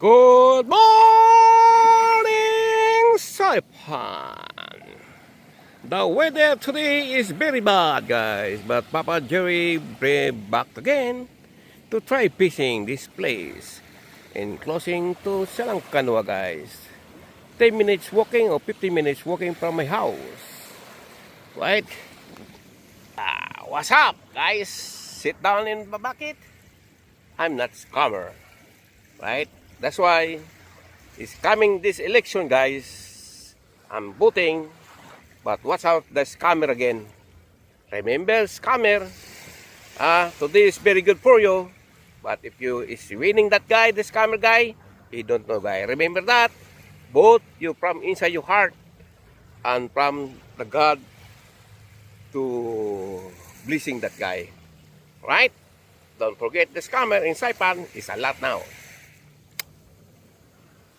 Good morning, Saipan. The weather today is very bad, guys, but Papa Jerry back again to try fishing this place in closing to Salangkanwa, guys. 10 minutes walking or 15 minutes walking from my house. Right? What's up, guys? Sit down in the bucket. I'm not scammer. Right? That's why it's coming this election, guys. I'm voting, but watch out the scammer again. Remember, scammer. Today is very good for you, but if you is winning that guy, the scammer guy, he don't know, guy. Remember that. Vote you from inside your heart and from the God to blessing that guy. Right? Don't forget the scammer in Saipan is a lot now.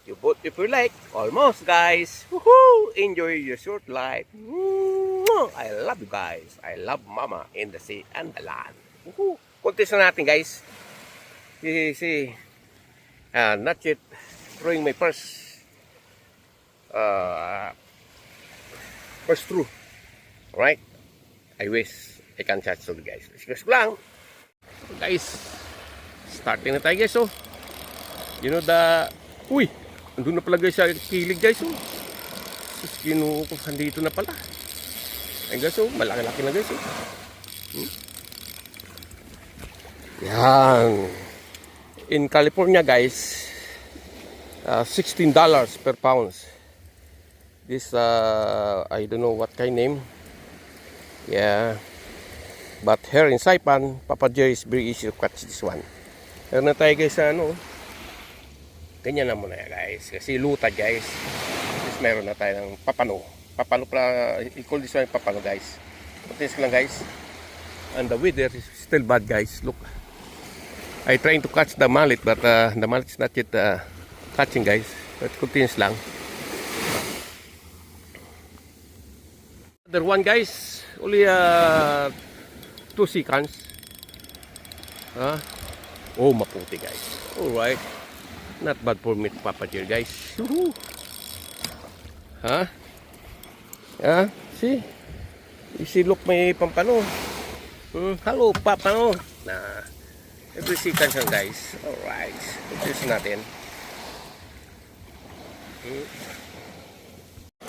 You vote if you like. Almost, guys. Woohoo! Enjoy your short life. I love you guys. I love Mama in the sea and the land. Woohoo! Contest na natin, guys. See, not yet throwing my first through. Alright? I wish I can catch all the guys. Excuse lang. Guys, starting na tayo, guys. So, you know the... Uy! Andun na pala, guys, sa kilig, guys. Oh. Sus, kinuha ko. Andito na pala. Ay, guys, oh. Malaki-laki na, guys. Oh. Yan. In California, guys, $16 per pounds. This, I don't know what kind name. Yeah. But here in Saipan, Papa Jerry is very easy to catch this one. Meron na tayo, guys, sa ano. Ganyan na muna, guys. Kasi lutad, guys. Tapos meron na tayo ng papano. Papano pala. I-call this one papano, guys. Pagkins ko lang, guys. And the weather is still bad, guys. Look. I trying to catch the mallet, but the mallet is not yet catching, guys. But continues lang. Other one, guys. Only 2 seconds. Oh, maputi, guys. Alright. Not bad for me, Papa Jerry, guys. See? You see, look, may pampano. Hello, Papano. Nah. Every second yan, guys. Alright. Ito natin.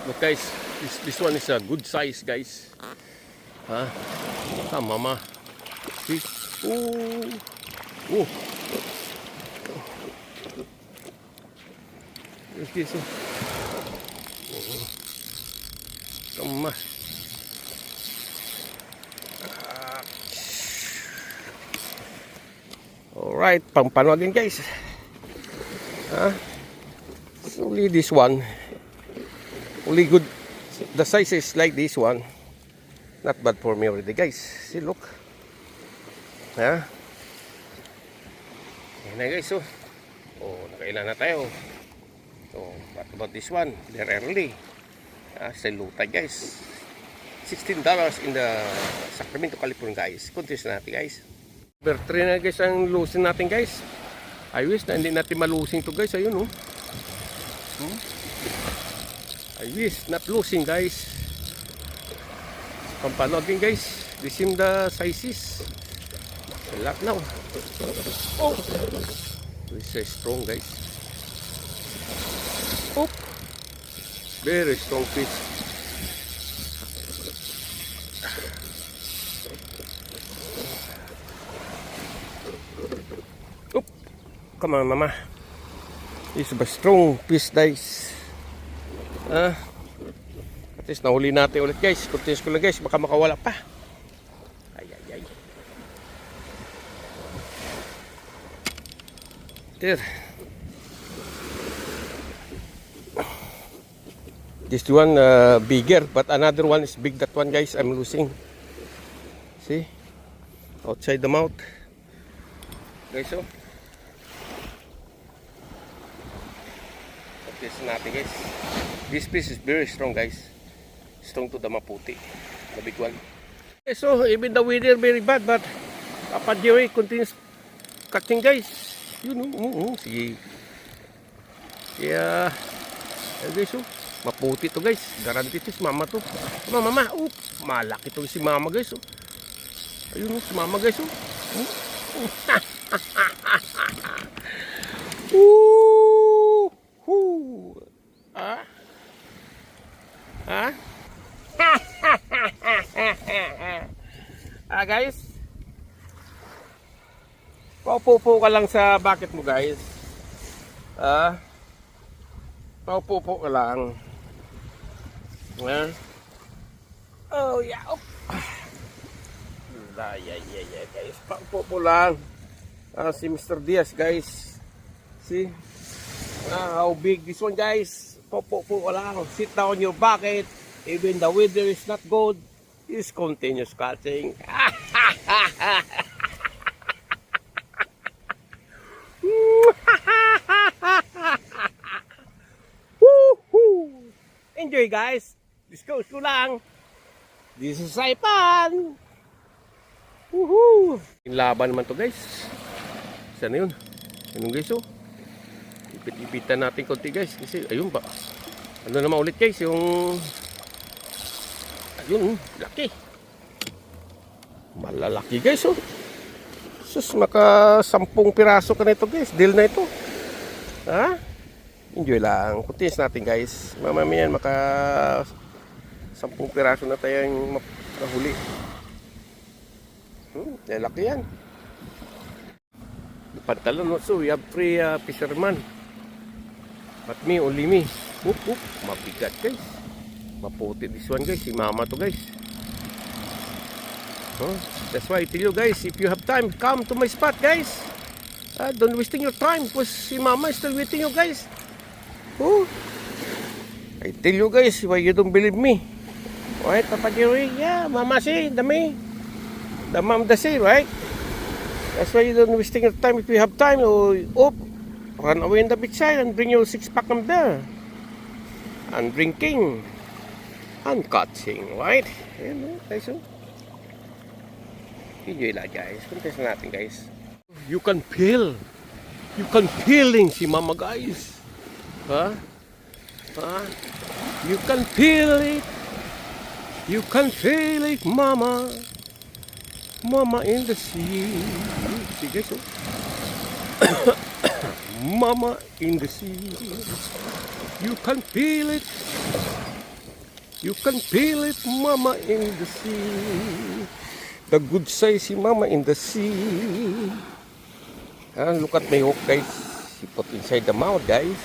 Look, guys. This one is a good size, guys. Mama. See? Oh. This is come on. Alright, pampano again, guys. So only this one. Only good. The size is like this one. Not bad for me already, guys. See, look. Ayan na, guys. Oh, nakailan na tayo. So, what about this one? They're early. Sa lutad, guys. $16 in the Sacramento, California, guys. Contest natin, guys. Number 3 na, guys, ang losing natin, guys. I wish na hindi natin malusing to, guys. Ayun, oh. I wish not losing, guys. Pampano again, guys. This is the sizes. A lot now. Oh! This is strong, guys. Oh, very strong fish. Oop, come on, Mama. This is a strong fish, guys. At least nahuli natin ulit, guys. Kuntis ko lang, guys. Baka makawala pa. Ay. There. This one bigger, but another one is big. That one, guys, I'm losing. See? Outside the mouth. Guys, oh. This natin, guys. This fish is very strong, guys. Strong to the maputi. The big one. Okay, so even the weather very bad, but Papa Jerry continues catching, guys. You know, see. Kaya, guys, oh, maputi to guys. Garanti to si mama to. Mama, oh, malaki to si mama guys. Oh. Ayun, si mama guys. Oh. Ah? Ah? Guys. Paupo ka lang sa bucket mo guys. Paupo ka lang. Oh yeah. Oh. Yeah, guys. Paupo lang. Si Mr. Diaz guys. See? How big this one guys. Paupo ka lang. Sit down your bucket. Even the weather is not good. Is continuous catching. Enjoy guys. Discuss ko lang. This is Saipan. Woohoo! Laban naman to guys. Sana yun? Anong guys oh? Ipit-ipitan natin konti guys. Kasi ayun ba? Ano naman ulit guys yung... Ayun, laki. Malalaki guys oh. Sus, maka 10 piraso ka na ito guys. Deal na ito. Ha? Enjoy lang. Continuous natin guys. Mamamayan maka 10 piraso na tayong makahuli. Lalaki yan. Pantalon also. We have 3 fisherman. But me, only me. Mabigat guys. Maputi this one guys. Si mama to guys. That's why I tell you guys, if you have time, come to my spot guys. Don't wasting your time because si mama is still waiting you guys. I tell you guys, why you don't believe me? Right, Papa Jerry? Yeah, mama say, dami. The mom does say, right? That's why you don't wasting your time if you have time. Run away in the beach side and bring your 6-pack from there. And drinking. And catching, right? You know, guys. Enjoy lang guys. Contest natin guys. You can feel. You can feeling si mama guys. You can feel it. You can feel it, mama. Mama in the sea. See guys, oh. Mama in the sea. You can feel it. You can feel it, mama in the sea. The good size si mama in the sea. Look at my hook guys. She put inside the mouth guys.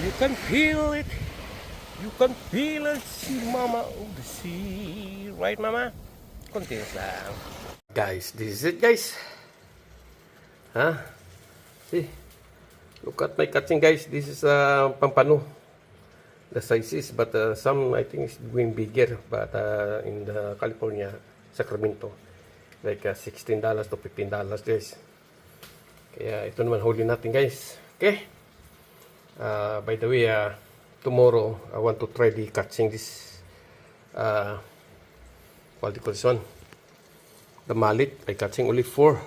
You can feel it. You can feel it, si mama in the sea. Right mama? Continuous lang. Guys, this is it guys. See? Look at my catching guys. This is pampano. The sizes, but some I think is going bigger. But in the California, Sacramento, like $16 to $15 guys. Kaya ito naman huli natin guys. Okay. By the way, tomorrow I want to try the catching this. What do you call this one? The mallet. I catching only 4.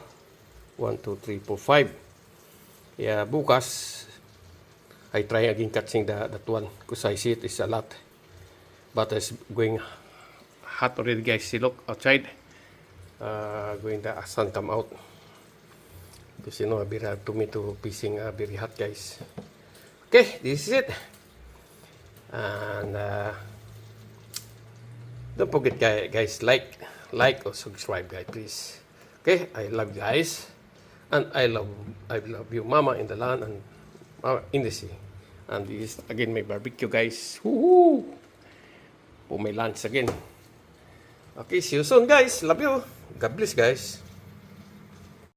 1, 2, 3, 4, 5. Yeah, bukas I try again catching that one because I see it is a lot. But it's going hot already guys. See, look outside. Going the sun come out. Because you know, very hard to me to fishing very hot guys. Okay, this is it. And don't forget guys, like or subscribe guys please. Okay, I love you guys. And I love you mama in the land and mama in the sea. And this is again my barbecue guys. Woohoo! For my lunch again. Okay, see you soon guys. Love you. God bless guys.